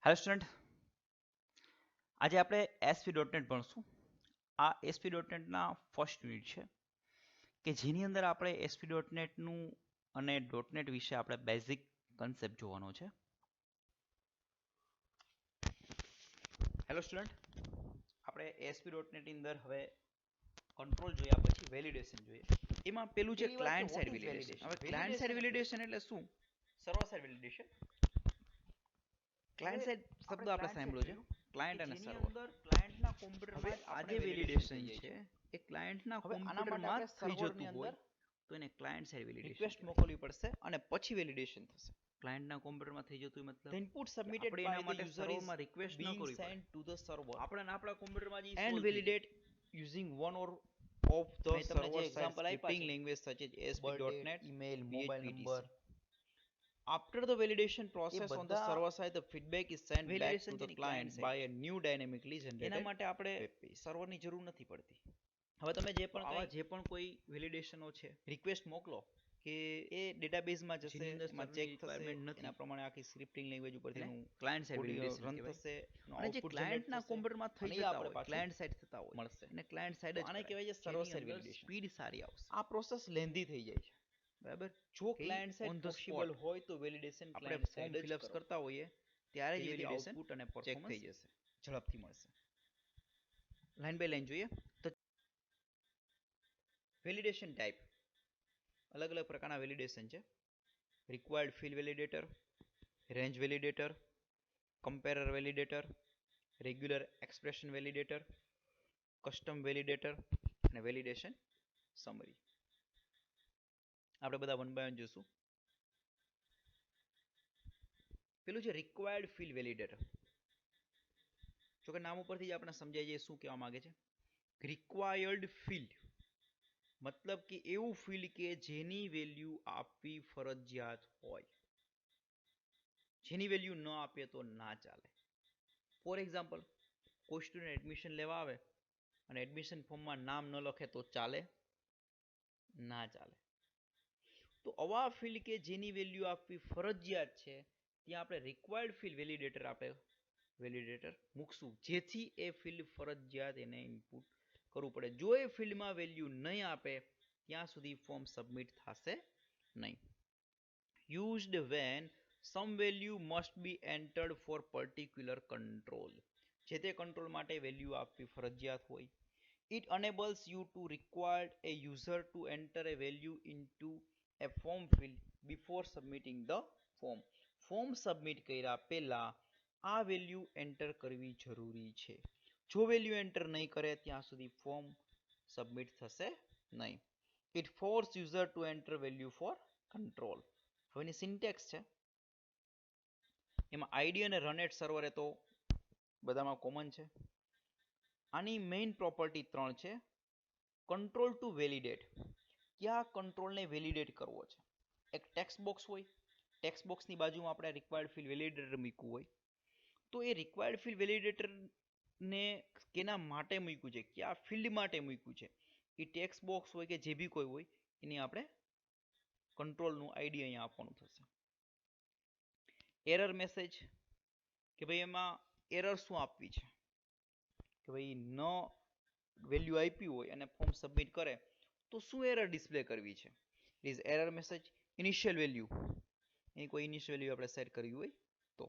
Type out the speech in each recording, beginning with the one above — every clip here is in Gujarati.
હેલો સ્ટુડન્ટ, આજે આપણે ASP.NET ભણશું. આ ASP.NETના ફર્સ્ટ યુનિટ છે કે જેની અંદર આપણે ASP.NETનું અને .NET વિશે આપણે બેઝિક કન્સેપ્ટ જોવાનો છે. હેલો સ્ટુડન્ટ, આપણે ASP.NETની અંદર હવે કંટ્રોલ જોયા પછી વેલિડેશન જોઈએ. એમાં પેલું છે ક્લાયન્ટ સાઇડ વેલિડેશન. હવે ક્લાયન્ટ સાઇડ વેલિડેશન એટલે શું? Server side validation. Client side શબ્દ આપણે સાંભળ્યો છે, ક્લાયન્ટ અને સર્વર. ક્લાયન્ટના કોમ્પ્યુટરમાં આ જે વેલિડેશન છે એ ક્લાયન્ટના કોમ્પ્યુટરમાં થઈ જતું હોય તો એને ક્લાયન્ટ સાઇડ વેલિડેશન રિક્વેસ્ટ મોકલવી પડશે અને પછી વેલિડેશન થશે. ક્લાયન્ટના કોમ્પ્યુટરમાં થઈ જતું મતલબ the input submitted by the user is request ન કરવી sent to the server. આપણે આપણા કોમ્પ્યુટરમાં જે and validate using one or of the server side scripting language such as ASP.NET, email, mobile number. After the validation process on the server side, the feedback is sent back to the client by a new dynamically generated એના માટે આપણે સર્વરની જરૂર નથી પડતી. હવે તમે જે પણ કોઈ વેલિડેશનો છે રિક્વેસ્ટ મોકલો કે એ ડેટાબેઝમાં જશે, એમાં ચેક થશે, એના પ્રમાણે આખી સ્ક્રિપ્ટિંગ લેંગ્વેજ ઉપરથી ક્લાયન્ટ સાઇડ વેલિડેશન રન થશે અને જે ક્લાયન્ટના કોમ્પ્યુટરમાં થઈ જતા હોય ક્લાયન્ટ સાઇડ થતા હોય મળશે અને ક્લાયન્ટ સાઇડ જ આને કહેવાય છે સર્વર સાઇડ વેલિડેશન. સ્પીડ સારી આવશે. આ પ્રોસેસ લેન્ધી થઈ જાય છે. બરાબર. જો ક્લાયન્ટ સાઇડ પોસિબલ હોય તો validation client side fill up કરતા હોઈએ ત્યારે જ વેલિડેશન આઉટપુટ અને પરફોર્મન્સ ચેક થઈ જશે, ઝડપથી મળશે. લાઈન બાય લાઈન જોઈએ તો વેલિડેશન ટાઈપ અલગ અલગ પ્રકારના વેલિડેશન છે. Required field validator, range validator, comparer validator, regular expression validator, custom validator અને વેલિડેશન સમરી. આપણે બધા વન બાય વન જોશું. પેલું છે રિક્વાયર્ડ ફિલ્ડ વેલિડેટર. જો કે નામ ઉપરથી જ આપણે સમજાઈ જાય શું કહેવા માંગે છે. રિક્વાયર્ડ ફિલ્ડ મતલબ કે એવું ફિલ્ડ કે જેની વેલ્યુ આપવી ફરજિયાત હોય, જેની વેલ્યુ ન આપીએ તો ના ચાલે. ફોર એક્ઝામ્પલ, કોઈ સ્ટુડન્ટ એડમિશન લેવા આવે અને એડમિશન ફોર્મમાં નામ ન લખે તો ચાલે? ના ચાલે. તો આવા ફિલ્ડ કે જેની વેલ્યુ આપવી ફરજિયાત છે ત્યાં આપણે રિક્વાયર્ડ ફિલ્ડ વેલિડેટર મૂકશું, જેથી એ ફિલ્ડ ફરજિયાત એને ઇનપુટ કરવું પડે. જો એ ફિલ્ડમાં વેલ્યુ નહીં આપે ત્યાં સુધી ફોર્મ સબમિટ થશે નહીં. Used when some value must be entered for particular control. જે તે કંટ્રોલ માટે વેલ્યુ આપવી ફરજિયાત હોય. It enables you to require a user to enter a value into a form field before submitting the form. Form submit કર્યા પહેલા આ વેલ્યુ એન્ટર કરવી જરૂરી છે. જો વેલ્યુ એન્ટર નહીં કરે ત્યાં સુધી ફોર્મ સબમિટ થશે નહીં. It forces user to enter value for control. હવેની સિન્ટેક્સ છે એમાં આઈડી અને રનએટ સર્વર એ તો બધામાં કોમન છે. આની મેઇન પ્રોપર્ટી 3 છે. Control to validate. કયા કંટ્રોલને વેલિડેટ કરવો છે? એક ટેક્સ્ટ બોક્સ હોય, ટેક્સ્ટ બોક્સની બાજુમાં આપણે રિક્વાયર્ડ ફિલ્ડ વેલિડેટર મૂક્યું હોય તો એ રિક્વાયર્ડ ફિલ્ડ વેલિડેટરને કેના માટે મૂક્યું છે, કયા ફિલ્ડ માટે મૂક્યું છે, એ ટેક્સ્ટ બોક્સ હોય કે જે બી કોઈ હોય એની આપણે કંટ્રોલનું આઈડી અહીંયા આપવાનું થશે. એરર મેસેજ કે ભાઈ એમાં એરર શું આપવી છે, કે ભાઈ ન વેલ્યુ આપી હોય અને ફોર્મ સબમિટ કરે તો શું એરર ડિસ્પ્લે કરવી છે. Is error message. Initial value, અહીં કોઈ ઇનિશિયલ વેલ્યુ આપણે સેટ કરવી હોય તો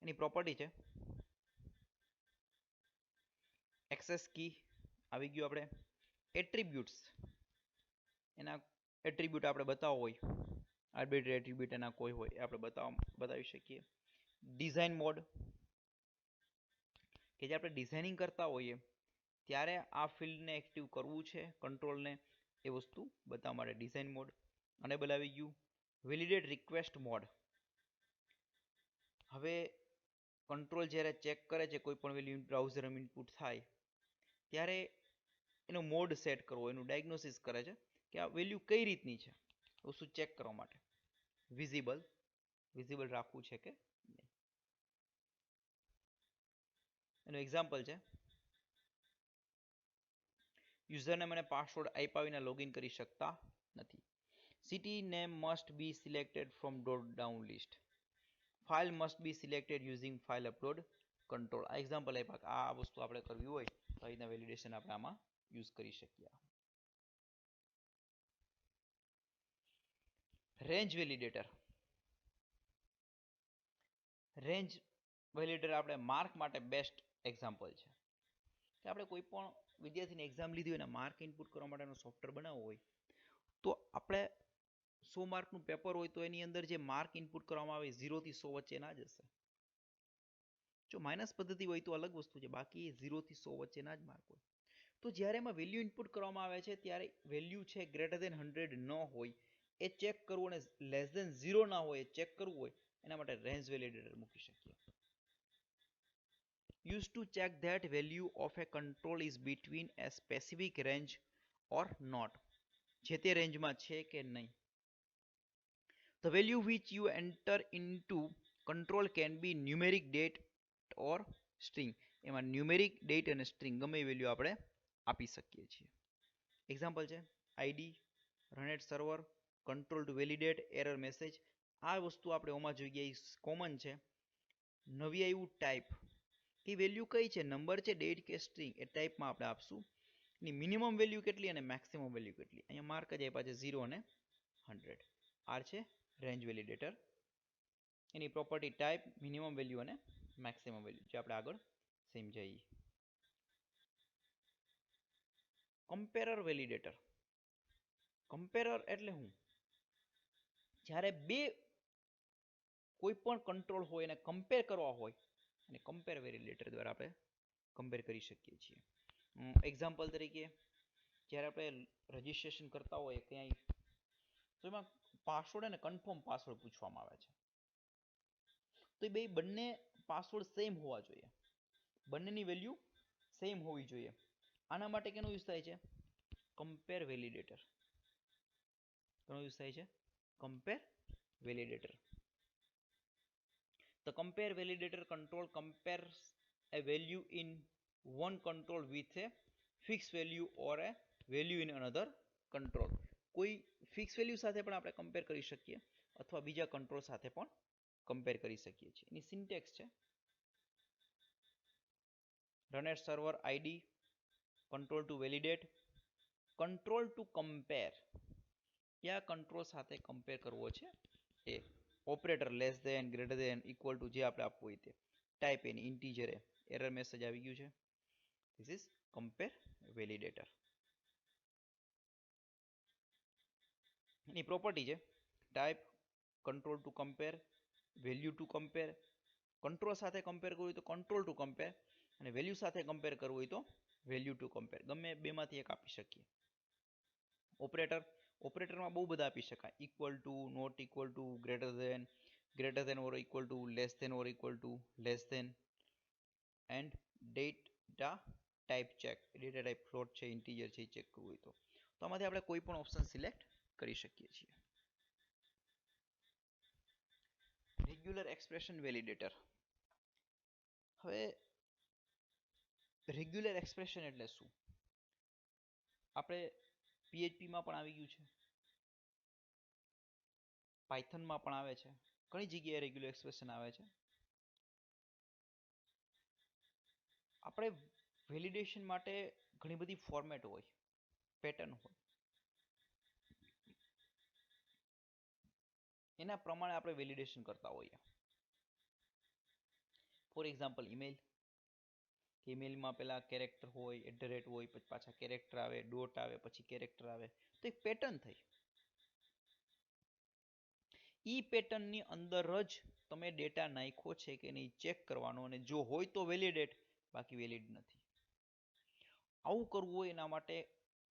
એની પ્રોપર્ટી છે એક્સેસ કી આવી ગયું. આપણે એટ્રીબ્યુટ્સ, એના એટ્રીબ્યુટ આપણે બતાવવો હોય, આર્બિટ્રરી એટ્રીબ્યુટ એના કોઈ હોય એ આપણે બતાવી શકીએ. ડિઝાઇન મોડ કે જે આપણે ડિઝાઇનિંગ કરતા હોઈએ ત્યારે આ ફિલ્ડને એક્ટિવ કરવું છે કંટ્રોલને, એ વસ્તુ બતાવવા માટે ડિઝાઇન મોડ અનેબલ આવી ગયું. Validate request mode. હવે કંટ્રોલ જ્યારે ચેક કરે છે કોઈ પણ વેલ્યુ બ્રાઉઝરમાં ઇનપુટ થાય ત્યારે એનો મોડ સેટ કરવો, એનું ડાયગ્નોસિસ કરે છે કે આ વેલ્યુ કઈ રીતની છે વસ્તુ ચેક કરવા માટે. વિઝિબલ રાખવું છે કે નહીં. એનું એક્ઝામ્પલ છે યુઝરને મને પાસવર્ડ આપ્યા વિના લોગિન કરી શકતા નથી. City name must be selected from drop down list. File must be selected using file upload control. આ એક્ઝામ્પલ આપ્યા કે આ વસ્તુ આપણે કરવી હોય તો આ રીતના વેલિડેશન આપણે આમાં યુઝ કરી શકીએ. Range validator. રેન્જ વેલિડેટર આપણે માર્ક માટે બેસ્ટ એક્ઝામ્પલ છે કે આપણે કોઈ પણ વિદ્યાર્થીને એક્ઝામ લીધી હોય અને માર્ક ઇનપુટ કરવા માટેનો સોફ્ટવેર બનાવવો હોય તો આપણે 100 માર્કનું પેપર હોય તો એની અંદર જે માર્ક ઇનપુટ કરવામાં આવે 0 થી 100 વચ્ચેના જ હશે. જો માઇનસ પદ્ધતિ હોય તો અલગ વસ્તુ છે, બાકી 0 થી 100 વચ્ચેના જ માર્ક હોય. તો જ્યારે એમાં વેલ્યુ ઇનપુટ કરવામાં આવે છે ત્યારે વેલ્યુ છે ગ્રેટર ધેન 100 ન હોય એ ચેક કરવું અને લેસ ધેન 0 ના હોય એ ચેક કરવું હોય એના માટે રેન્જ વેલિડેટર મૂકી શકીએ. Used to check that value of a control is between a specific range or not. જે તે રેન્જમાં છે કે નહીં. The value which you enter into control can be numeric, date or string. એમાં ન્યુમેરિક, ડેટ અને સ્ટ્રિંગ ગમે એ વેલ્યુ આપણે આપી શકીએ છીએ. એક્ઝામ્પલ છે ID, run at server, control to validate, error message. આ વસ્તુ આપણે ઓમાં જોઈએ એ કોમન છે. નવી આવ્યું ટાઈપ, એ વેલ્યુ કઈ છે, નંબર છે, ડેટ કે સ્ટ્રિંગ, એ ટાઈપમાં આપણે આપશું. એની મિનિમમ વેલ્યુ કેટલી અને મેક્સિમમ વેલ્યુ કેટલી. અહીંયા માર્ક જ આપ્યા છે 0 અને 100. આ છે રેન્જ વેલિડેટર. એની પ્રોપર્ટી ટાઈપ, મિનિમમ વેલ્યુ અને મેક્સિમમ વેલ્યુ જે આપણે આગળ સમજાવી. કમ્પેરર વેલિડેટર. કમ્પેરર એટલે શું? જ્યારે બે કોઈ પણ કંટ્રોલ હોય એને કમ્પેર કરવા હોય અને કમ્પેર વેલિડેટર દ્વારા આપણે કમ્પેર કરી શકીએ છીએ. એક્ઝામ્પલ તરીકે જ્યારે આપણે રજીસ્ટ્રેશન કરતા હોય ક્યાંય તો એમાં પાસવર્ડ અને કન્ફર્મ પાસવર્ડ પૂછવામાં આવે છે. તો એ બંને પાસવર્ડ સેમ હોવા જોઈએ, બંનેની વેલ્યુ સેમ હોવી જોઈએ. આના માટે કેનો યુઝ થાય છે? Compare validator. કેનો યુઝ થાય છે? Compare validator. The compare validator control compares a value in one control with a fixed value or a value in another control. કોઈ ફિક્સ વેલ્યુ સાથે પણ આપણે કમ્પેર કરી શકીએ અથવા બીજા કંટ્રોલ સાથે પણ કમ્પેર કરી શકીએ છીએ. એની સિન્ટેક્સ છે run at server ID, control to validate, control to compare. કયા કંટ્રોલ સાથે કમ્પેર કરવો છે એ. Operator less than, greater than, equal to જે આપણે આપવું હોય તે. ટાઈપ એની ઇન્ટીજર, એરર મેસેજ આવી ગયું છે. This is compare validator. એની પ્રોપર્ટી છે type, control to compare, value to compare. Control સાથે કમ્પેર કરવું હોય તો કંટ્રોલ ટુ કમ્પેર અને વેલ્યુ સાથે કમ્પેર કરવું હોય તો વેલ્યુ ટુ કમ્પેર. ગમે બેમાંથી એક આપી શકીએ. ઓપરેટર, ઓપરેટરમાં બહુ બધા આપી શકાય. Equal to, not equal to, greater than or equal to, less than or equal to, less than. And data type check, data type float છે, ઇન્ટીજર છે, ચેક કરવું હોય તો આમાંથી આપણે કોઈ પણ ઓપ્શન સિલેક્ટ કરી શકીએ છીએ. Regular expression validator. હવે રેગ્યુલર એક્સપ્રેશન એટલે શું? આપણે PHPમાં પણ આવી ગયું છે, પાયથનમાં પણ આવે છે, ઘણી જગ્યાએ રેગ્યુલર એક્સપ્રેશન આવે છે. આપણે વેલિડેશન માટે ઘણી બધી ફોર્મેટ હોય, પેટર્ન હોય, એના પ્રમાણે આપણે વેલિડેશન કરતા હોઈએ. For example email. ઈમેલમાં પેલા કેરેક્ટર હોય, @ હોય, પછી પાછા કેરેક્ટર આવે, ડોટ આવે, પછી કેરેક્ટર આવે, તો એક પેટર્ન થઈ. ઈ પેટર્નની અંદર જ તમે ડેટા નાખ્યો છે કે નહીં ચેક કરવાનો, અને જો હોય તો વેલિડેટ, બાકી વેલિડ નથી. આવું કરવું હોય એના માટે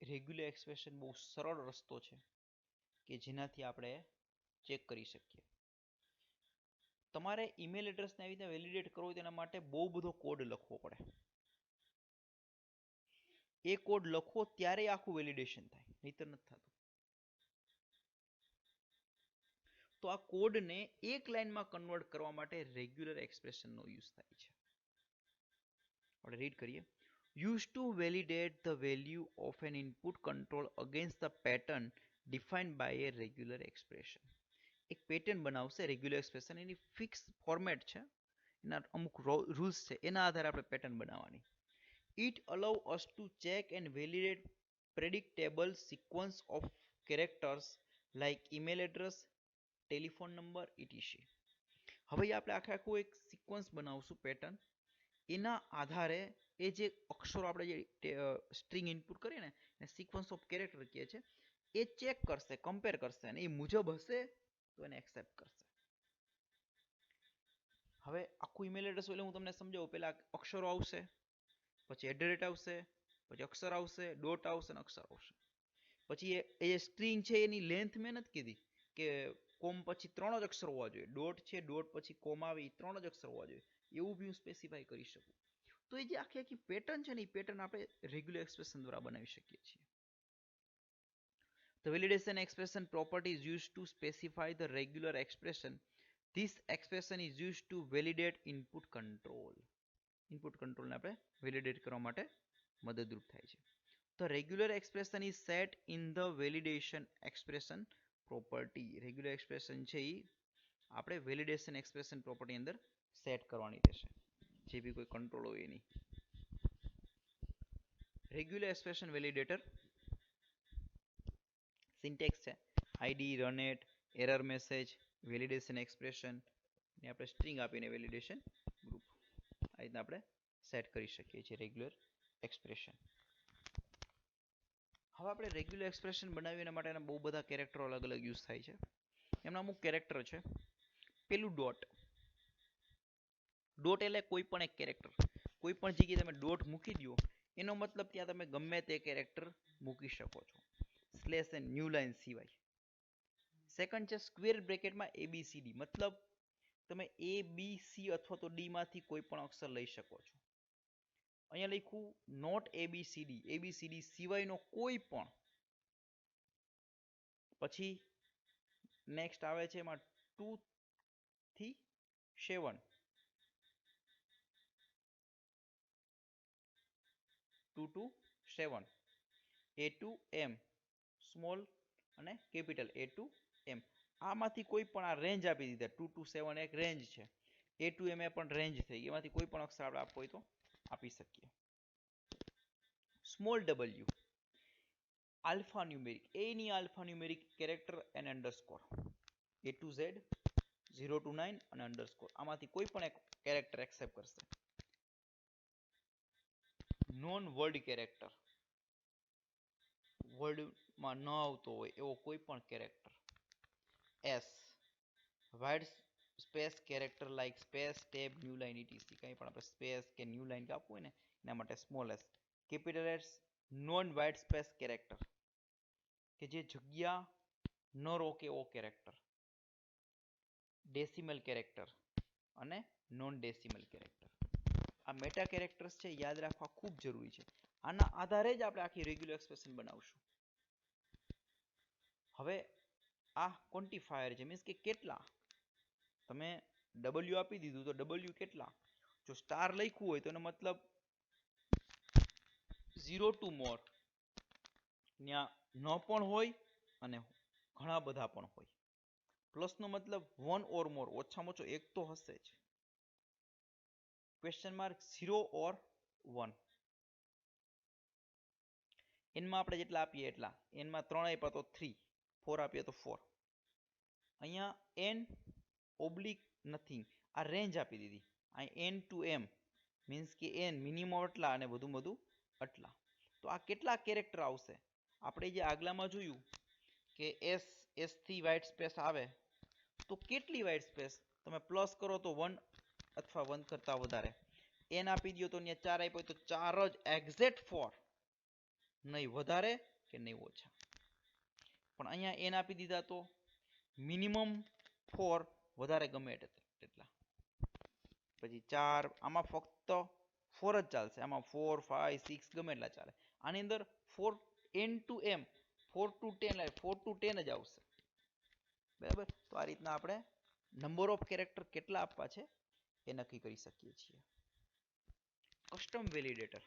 રેગ્યુલર એક્સપ્રેશન બહુ સરળ રસ્તો છે કે જેનાથી આપણે ચેક કરી શકીએ. તમારે ઈમેલ એડ્રેસને આવી રીતે વેલિડેટ કરવો હોય તેના માટે બહુ બધો કોડ લખવો પડે. એ કોડ લખો ત્યારે આખું વેલિડેશન થાય, નહીતર નથી થતું. તો આ કોડને એક લાઈનમાં કન્વર્ટ કરવા માટે રેગ્યુલર એક્સપ્રેશનનો યુઝ થાય છે. આપણે રીડ કરીએ. Used to validate the value of an input control against the pattern defined by a regular expression. એક પેટર્ન બનાવશે રેગ્યુલર એક્સપ્રેશન, એની ફિક્સ ફોર્મેટ છે, એના અમુક રૂલ્સ છે, એના આધારે આપણે પેટર્ન બનાવવાની. It allow us to check and validate predictable sequence of characters like email address, telephone number, etc. હવે આપણે આખું એક સિક્વન્સ બનાવશું પેટર્ન, એના આધારે એ જે અક્ષરો આપણે જે સ્ટ્રિંગ ઇનપુટ કરીએ ને એ સિક્વન્સ ઓફ કેરેક્ટર કહે છે, એ ચેક કરશે, કમ્પેર કરશે, અને એ મુજબ હશે તો એને એક્સેપ્ટ કરશે. હવે આખું ઈમેલ એડ્રેસ એટલે હું તમને સમજાવું. પહેલા અક્ષરો આવશે, પછી એટ આવશે, પછી અક્ષર આવશે, ડોટ આવશે અને અક્ષર આવશે. પછી એ સ્ટ્રિંગ છે એની લેન્થ મેં નથી કીધી કે કોમ પછી 3 જ અક્ષર હોવા જોઈએ, ડોટ છે ડોટ પછી કોમ આવે એ 3 જ અક્ષર હોવા જોઈએ, એવું બી હું સ્પેસિફાઈ કરી શકું. તો એ જે આખી પેટર્ન છે ને એ પેટર્ન આપણે રેગ્યુલર એક્સપ્રેશન દ્વારા બનાવી શકીએ છીએ. The validation expression property is used to specify the regular expression. This expression is used to validate input control. Input control ને આપણે validate કરવા માટે મદદરૂપ થાય છે. The regular expression is set in the validation expression property. Regular expression છે એ આપણે validation expression property અંદર સેટ કરવાની રહેશે, જે બી કોઈ કંટ્રોલ હોય એની. રેગ્યુલર એક્સપ્રેશન વેલિડેટર સિન્ટેક્સ છે ID, run at, error message, validation expression ને આપણે સ્ટ્રિંગ આપીને વેલિડેશન ગ્રુપ, આ રીતના આપણે સેટ કરી શકીએ છીએ રેગ્યુલર એક્સપ્રેશન. હવે આપણે રેગ્યુલર એક્સપ્રેશન બનાવીએ એના માટેના બહુ બધા કેરેક્ટરો અલગ અલગ યુઝ થાય છે. એમના અમુક કેરેક્ટર છે. પેલું ડોટ. ડોટ એટલે કોઈ પણ એક કેરેક્ટર, કોઈ પણ જગ્યાએ તમે ડોટ મૂકી દો એનો મતલબ ત્યાં તમે ગમે તે કેરેક્ટર મૂકી શકો છો, સ્લેશ એન્ડ ન્યૂ લાઇન સિવાય. સેકન્ડ છે સ્ક્વેર બ્રેકેટમાં ABCD, મતલબ તમે A, B, C અથવા તો D માંથી કોઈ પણ અક્ષર લઈ શકો છો. અહીંયા લખ્યું નોટ ABCD, ABCD સિવાયનો કોઈ પણ. પછી નેક્સ્ટ આવે છે એમાં 2 થી 7, 2 to 7, A to M, small અને કેપિટલ A to M. આમાંથી કોઈ પણ આ રેન્જ આપી દીધા, 2 to 7 એક રેન્જ છે, A to M એ પણ રેન્જ થઈ, એમાંથી કોઈ પણ અક્ષર આપણે આપવો હોય તો આપી શકીએ. Small w, alpha numeric, any alpha numeric character and underscore, A to Z, 0 to 9 અને અંડરસ્કોર, આમાંથી કોઈ પણ એક કેરેક્ટર એક્સેપ્ટ કરશે. નોન વર્ડ કેરેક્ટર, વર્ડમાં ન આવતો હોય એવો કોઈ પણ character. S, wide space character like space, tab, new line etc. કંઈ પણ આપણે સ્પેસ કે ન્યૂ લાઇન આપવું હોય ને એના માટે small s. Capital S, non wide space character, કે જે જગ્યા ન રોકે એવો કેરેક્ટર. ડેસિમલ કેરેક્ટર અને નોન ડેસિમલ કેરેક્ટર. આ મેટા કેરેક્ટર્સ છે, યાદ રાખવા ખૂબ જરૂરી છે. આના આધારે જ આપણે આખી રેગ્યુલર એક્સપ્રેશન બનાવશું. હવે આ ક્વોન્ટિફાયર છે, મીન્સ કે કેટલા. તમે W આપી દીધું તો W કેટલા, જો સ્ટાર લખ્યું હોય તો એનો મતલબ 0 to more, ત્યાં ન પણ હોય અને ઘણા બધા પણ હોય. પ્લસ નો મતલબ 1 or more, ઓછામાં ઓછો એક તો હશે જ. Question mark 0 or 1. એનમાં આપણે જેટલા આપીએ એટલા, એનમાં 3 આપ્યા તો 3, 4 આપીએ તો 4. અહીંયા n ઓબ્લિક નથિંગ, આ રેન્જ આપી દીધી. અહીં n to m મીન્સ કે n મિનિમમ એટલા અને બધું આટલા. તો આ કેટલા કેરેક્ટર આવશે? આપણે જે આગલામાં જોયું કે s થી વ્હાઇટ સ્પેસ આવે તો કેટલી વ્હાઇટ સ્પેસ? તમે પ્લસ કરો તો 1 અથવા 1 કરતા વધારે. n આપી દો તો અહીંયા 4 આપ્યો તો 4 જ એક્ઝેક્ટ 4, નહીં વધારે કે નહીં ઓછા. પણ અહીંયા n આપી દીધા તો મિનિમમ 4, વધારે ગમે તેટલા. પછી 4, આમાં ફક્ત 4 જ ચાલશે, આમાં 4, 5, 6 ગમે એટલા ચાલે. આની અંદર 4 n to m, 4 to 10, 4 to 10 જ આવશે. બરાબર. તો આ રીતના આપણે નંબર ઓફ કેરેક્ટર કેટલા આપવા છે એ નક્કી કરી શકીએ છીએ. Custom validator.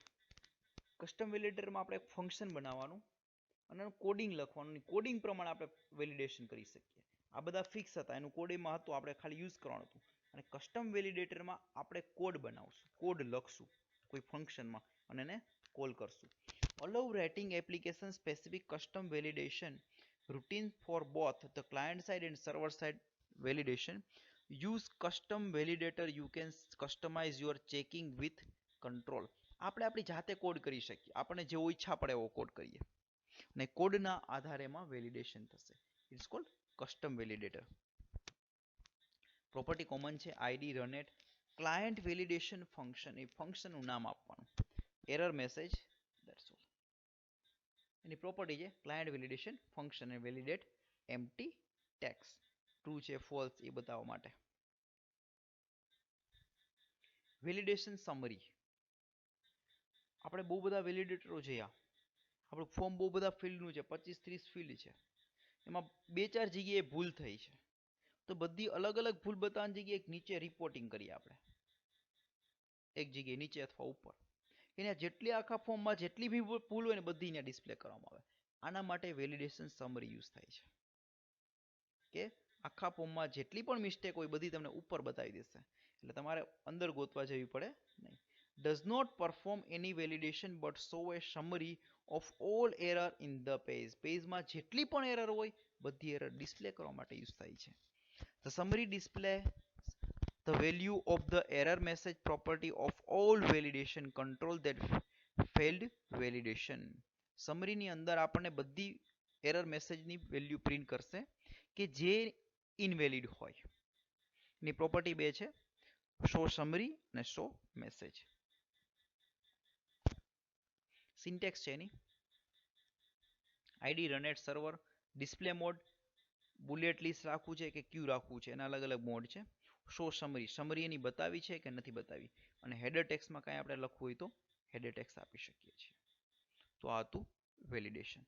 કસ્ટમ વેલિડેટરમાં આપણે એક ફંક્શન બનાવવાનું અને કોડિંગ લખવાનું, કોડિંગ પ્રમાણે આપણે વેલિડેશન કરી શકીએ. આ બધા ફિક્સ હતા, એનું કોડ એમાં હતું, આપણે ખાલી યુઝ કરવાનું હતું. અને કસ્ટમ વેલિડેટરમાં આપણે કોડ બનાવશું, કોડ લખશું કોઈ ફંક્શનમાં અને એને કોલ કરશું. Allow writing application specific custom validation routine for both the client side and server side validation. Use custom validator, you can customize your checking with control. આપણે આપણી જાતે કોડ કરી શકીએ, આપણને જેવો ઈચ્છા પડે એવો કોડ કરીએ અને કોડના આધારે એમાં વેલિડેશન થશે. It's called custom validator. Property common છે, ID run at. Client validation function, એ ફંક્શનનું નામ આપવાનું. Error message, that's all. એની પ્રોપર્ટી છે ક્લાયન્ટ વેલિડેશન ફંક્શન અને વેલિડેટ એમ્પ્ટી ટેક્સ, ટ્રુ છે ફોલ્સ એ બતાવવા માટે. વેલિડેશન સમરી, આપણે બહુ બધા વેલિડેટરો જોયા. આપણું ફોર્મ બહુ બધા ફિલ્ડનું છે, 25-30 ફિલ્ડ છે, એમાં 2-4 જગ્યાએ ભૂલ થઈ છે. તો બધી અલગ અલગ ભૂલ બતાવવાની જગ્યાએ એક નીચે રિપોર્ટિંગ કરીએ આપણે, એક જગ્યાએ નીચે અથવા ઉપર. એને જેટલી આખા ફોર્મમાં જેટલી બી ભૂલ હોય ને બધી અહીંયા ડિસ્પ્લે કરવામાં આવે. આના માટે વેલિડેશન સમરી યુઝ થાય છે કે આખા ફોર્મમાં જેટલી પણ મિસ્ટેક હોય બધી તમને ઉપર બતાવી દેશે, એટલે તમારે અંદર ગોતવા જવી પડે નહીં. Does not perform any validation but show a summary of all error in the page. પેજમાં જેટલી પણ એરર હોય બધી એરર ડિસ્પ્લે કરવા માટે યુઝ થાય છે. The summary display the value of the error message property of all validation control that failed validation. સમરીની અંદર આપણને બધી એરર મેસેજની વેલ્યુ પ્રિન્ટ કરશે કે જે ઇનવેલિડ હોય. એની પ્રોપર્ટી બે છે, શો સમરી અને શો મેસેજ. સિન્ટેક્સ છે એની, ID run at server, display mode, bullet list રાખવું છે કે ક્યુ રાખવું છે, એના અલગ અલગ મોડ છે. શો સમરી, સમરી એની બતાવી છે કે નથી બતાવી, અને હેડર ટેક્સમાં કાંઈ આપણે લખવું હોય તો હેડર ટેક્સ આપી શકીએ છીએ. તો આ હતું વેલિડેશન.